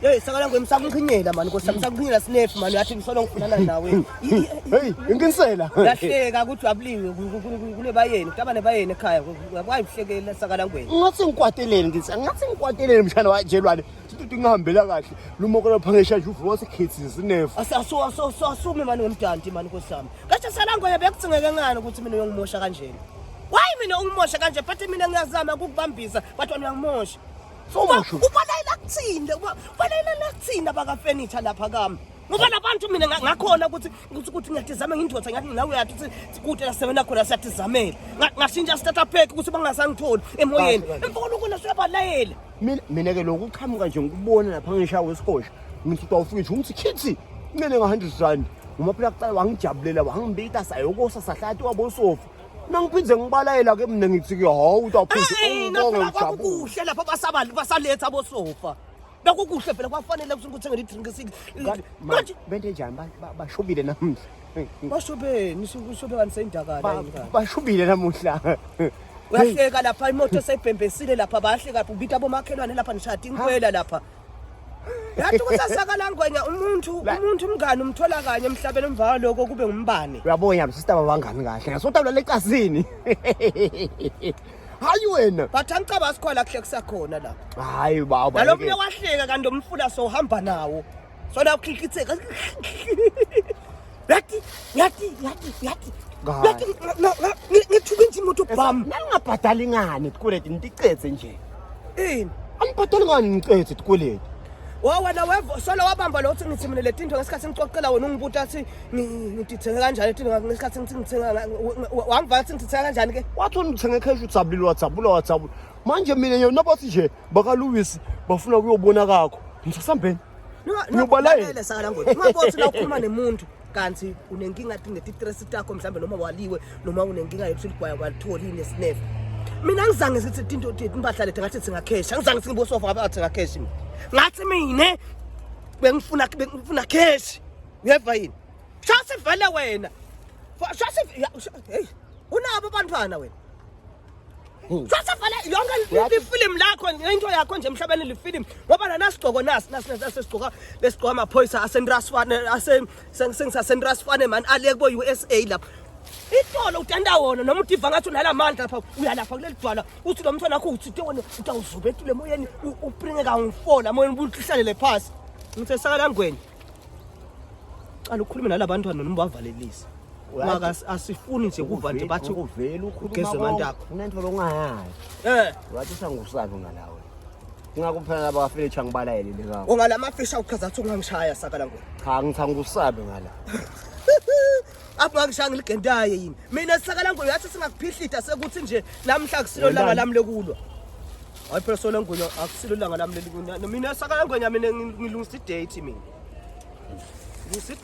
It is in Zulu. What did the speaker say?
Hey sakala ngwemsakungikhinyela mani kosamsakungikhinyela snap mani yathi ngisolo ngifunana nawe. Hey inkinsela. Lahleka ukuthi wabuliwe kule bayeni kutabane bayeni ekhaya kwayihlekela sakala ngweni. Ngathi ngikwatelele ngisa ngathi ngikwatelele mshana wajelwane sithi ngihambela kahle lumoko lapha ngeshaje uvuka wasekhithi sinefu. Asume mani wemdanti mani kosami. Kahle salangwe bekucingeke ngani ukuthi mina uyongimosha kanjena. Why mina ungimosha kanje phathi mina ngiyazama ukubambisa bathi wena uyangimosha. Ubalayela kuthina baka furniture lapha kami. Ngoba labantu mina ngakhona ukuthi ngiyatizama ngindodza ngathi nawe uyathi ukuthi la sebenza khona siyatizamela. Ngashintsha starter pack ukuthi bangasangitholi emoyeni. Emfolo kuna siyabalayela. Mina ke lokhu uqhamuka nje ngikubona lapha ngishawe wesikosha. Ngithi awufiki ukuthi khithi ngene nga100 rand. Uma phela kuqala wangijabulela wangibika sayokosa sahlathi wabosofa. Nangiphinze ngibalayela ke mina ngithi ke hawu utawuphinda ngibonge kuhle lapha basabali basaletha bosofa. Bakukuhle phela kwafanele ukuthi ngikuthengele idrink esiki. Manje bente njani bashubile namuhla. Bashubeni sishobe kanise indakala yini. Bashubile namuhla. Uyahleka lapha imoto seyibhembesile lapha bayahleka ubita bomakhelwane lapha nishadi inkwela lapha. Yathi ukuthi sakala ngwenya umuntu umngani umthola kanye emhlabeni emva lokho kube ngumbane. Uyabona sister babangani kahle ngasotawula lecasini. Hayi wena bathi angicaba sikhona kuhle kusakhona la. Hayi baba nalokho uyawahleka kanti umfula so uhamba nawo sona ukhikhitheka yathi ngithuka nje imoto bam nangingabhadali ngani tikweleti nticetse nje ini angibhadali ngani ngicetse tikweleti wena wevo solo wabamba lo uthi ngithi mina letinto ngesikhathi ngicocela wena ungibuta athi ngitithenga kanjani letinto ngesikhathi ngithenga wangivala athi ngitithenga kanjani ke wathi ngithenga cash utsabulile WhatsApp manje mina yona bathi nje baka Louis bafuna kuyobona kakho ngisasambeni ngiyobalayela sakala ngoni ungabothi la ukhuluma nemuntu kanti unenkinga athi ngetistress takho mhlambe noma waliwe noma unenkinga yokuthi ligwaya kwalitholi inesnef mina ngizange sithi into impahla lethe ngathi singa cash ngizange singibosofa ngabe athenga cash ngathi mina bengifuna cash uyeva yini shase vele wena shase hey unabo abantwana wena shase vele yonke ifilm lakho into yakho nje emhlabeni lefilm ngoba nasigqoko nasisigqoka lesigqoka amaphoyisa asendrasfane sengisasendrasfane man ale kubo USA lapha itolo utanda wona noma udiva ngathi unala mandla lapha uyalapha kuleli dwala uthi lo mntwana wakho uthi wena utawuzubethule emoyeni upringe kangifola emoyeni ubulihlalele phasi ngithe sakala ngweni qala ukukhuluma nalabantwana noma bavalelisa maka asifuni nje kuva nje bathi uvela ugeze amandakho unento longayazi wathi sangusabe ngalawe ngakuphela laba bafelisha ngibalayele lekho ongalama fisha uchaza ukuthi ungangishaya sakala ngweni cha ngithanga usabe ngala apha ngishanga ligendaye yini mina sakala ngweni yathi singakuphihlita sekuthi nje namhla kusilo langa lami lekulwa hayi phela solo ngweni akusilo langa lami lekulwa mina sakala ngweni mina ngilungisa idate mina ngisi